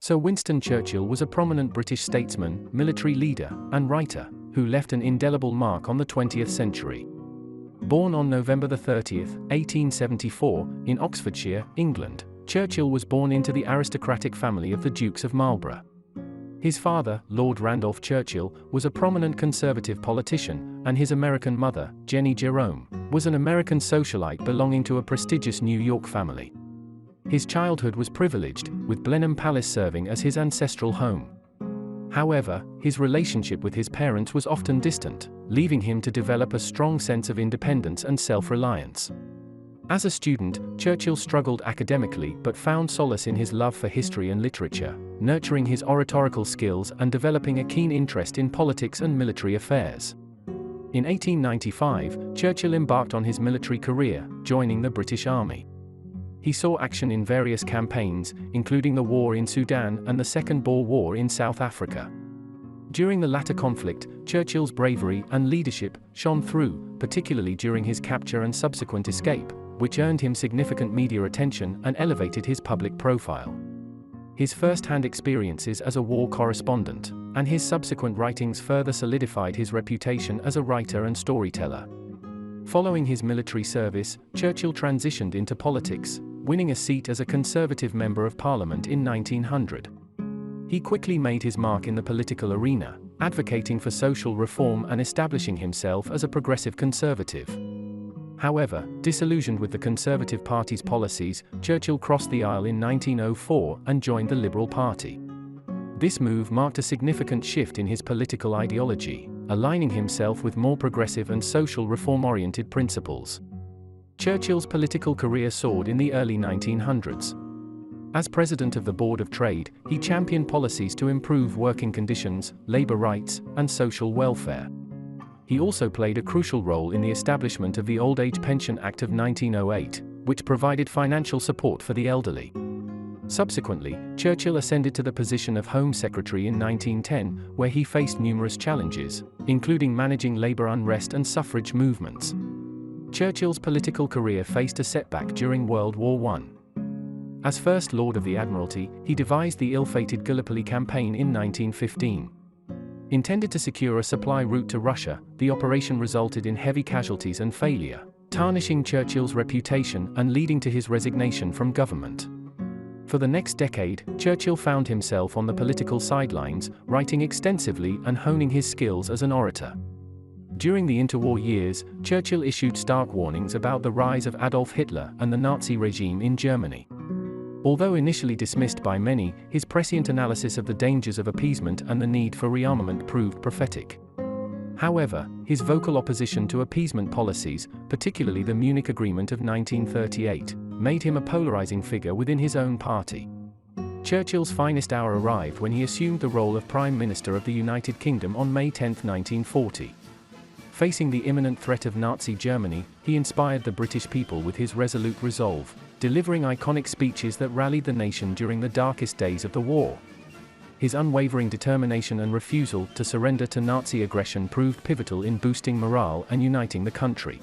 Sir Winston Churchill was a prominent British statesman, military leader, and writer, who left an indelible mark on the 20th century. Born on November 30, 1874, in Oxfordshire, England, Churchill was born into the aristocratic family of the Dukes of Marlborough. His father, Lord Randolph Churchill, was a prominent conservative politician, and his American mother, Jennie Jerome, was an American socialite belonging to a prestigious New York family. His childhood was privileged, with Blenheim Palace serving as his ancestral home. However, his relationship with his parents was often distant, leaving him to develop a strong sense of independence and self-reliance. As a student, Churchill struggled academically but found solace in his love for history and literature, nurturing his oratorical skills and developing a keen interest in politics and military affairs. In 1895, Churchill embarked on his military career, joining the British Army. He saw action in various campaigns, including the war in Sudan and the Second Boer War in South Africa. During the latter conflict, Churchill's bravery and leadership shone through, particularly during his capture and subsequent escape, which earned him significant media attention and elevated his public profile. His first-hand experiences as a war correspondent, and his subsequent writings further solidified his reputation as a writer and storyteller. Following his military service, Churchill transitioned into politics, winning a seat as a Conservative Member of Parliament in 1900. He quickly made his mark in the political arena, advocating for social reform and establishing himself as a progressive conservative. However, disillusioned with the Conservative Party's policies, Churchill crossed the aisle in 1904 and joined the Liberal Party. This move marked a significant shift in his political ideology, aligning himself with more progressive and social reform-oriented principles. Churchill's political career soared in the early 1900s. As president of the Board of Trade, he championed policies to improve working conditions, labor rights, and social welfare. He also played a crucial role in the establishment of the Old Age Pension Act of 1908, which provided financial support for the elderly. Subsequently, Churchill ascended to the position of Home Secretary in 1910, where he faced numerous challenges, including managing labor unrest and suffrage movements. Churchill's political career faced a setback during World War I. As First Lord of the Admiralty, he devised the ill-fated Gallipoli campaign in 1915. Intended to secure a supply route to Russia, the operation resulted in heavy casualties and failure, tarnishing Churchill's reputation and leading to his resignation from government. For the next decade, Churchill found himself on the political sidelines, writing extensively and honing his skills as an orator. During the interwar years, Churchill issued stark warnings about the rise of Adolf Hitler and the Nazi regime in Germany. Although initially dismissed by many, his prescient analysis of the dangers of appeasement and the need for rearmament proved prophetic. However, his vocal opposition to appeasement policies, particularly the Munich Agreement of 1938, made him a polarizing figure within his own party. Churchill's finest hour arrived when he assumed the role of Prime Minister of the United Kingdom on May 10, 1940. Facing the imminent threat of Nazi Germany, he inspired the British people with his resolute resolve, delivering iconic speeches that rallied the nation during the darkest days of the war. His unwavering determination and refusal to surrender to Nazi aggression proved pivotal in boosting morale and uniting the country.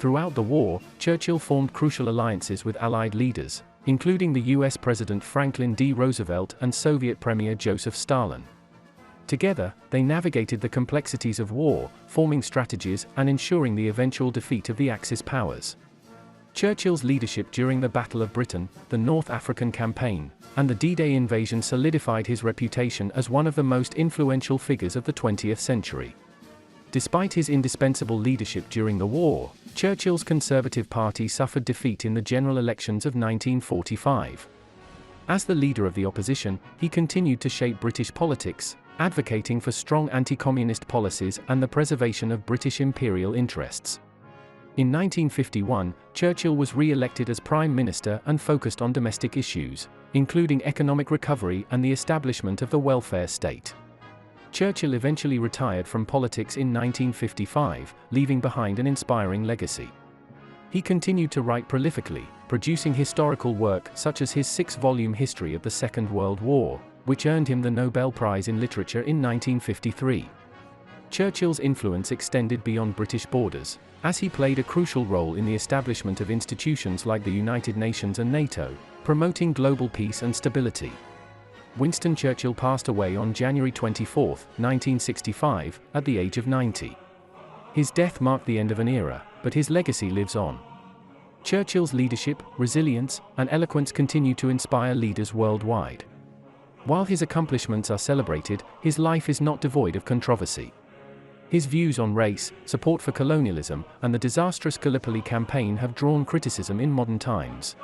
Throughout the war, Churchill formed crucial alliances with Allied leaders, including the US President Franklin D. Roosevelt and Soviet Premier Joseph Stalin. Together, they navigated the complexities of war, forming strategies and ensuring the eventual defeat of the Axis powers. Churchill's leadership during the Battle of Britain, the North African Campaign, and the D-Day invasion solidified his reputation as one of the most influential figures of the 20th century. Despite his indispensable leadership during the war, Churchill's Conservative Party suffered defeat in the general elections of 1945. As the leader of the opposition, he continued to shape British politics, advocating for strong anti-communist policies and the preservation of British imperial interests. In 1951, Churchill was re-elected as Prime Minister and focused on domestic issues, including economic recovery and the establishment of the welfare state. Churchill eventually retired from politics in 1955, leaving behind an inspiring legacy. He continued to write prolifically, producing historical work such as his 6-volume History of the Second World War, which earned him the Nobel Prize in Literature in 1953. Churchill's influence extended beyond British borders, as he played a crucial role in the establishment of institutions like the United Nations and NATO, promoting global peace and stability. Winston Churchill passed away on January 24, 1965, at the age of 90. His death marked the end of an era, but his legacy lives on. Churchill's leadership, resilience, and eloquence continue to inspire leaders worldwide. While his accomplishments are celebrated, his life is not devoid of controversy. His views on race, support for colonialism, and the disastrous Gallipoli campaign have drawn criticism in modern times.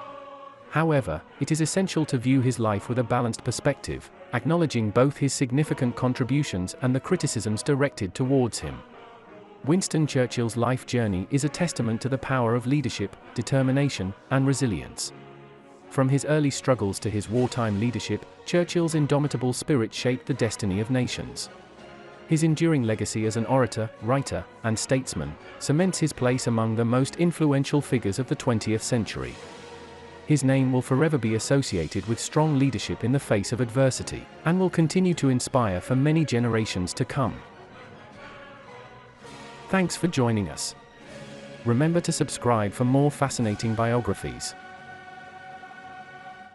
However, it is essential to view his life with a balanced perspective, acknowledging both his significant contributions and the criticisms directed towards him. Winston Churchill's life journey is a testament to the power of leadership, determination, and resilience. From his early struggles to his wartime leadership, Churchill's indomitable spirit shaped the destiny of nations. His enduring legacy as an orator, writer, and statesman cements his place among the most influential figures of the 20th century. His name will forever be associated with strong leadership in the face of adversity, and will continue to inspire for many generations to come. Thanks for joining us. Remember to subscribe for more fascinating biographies.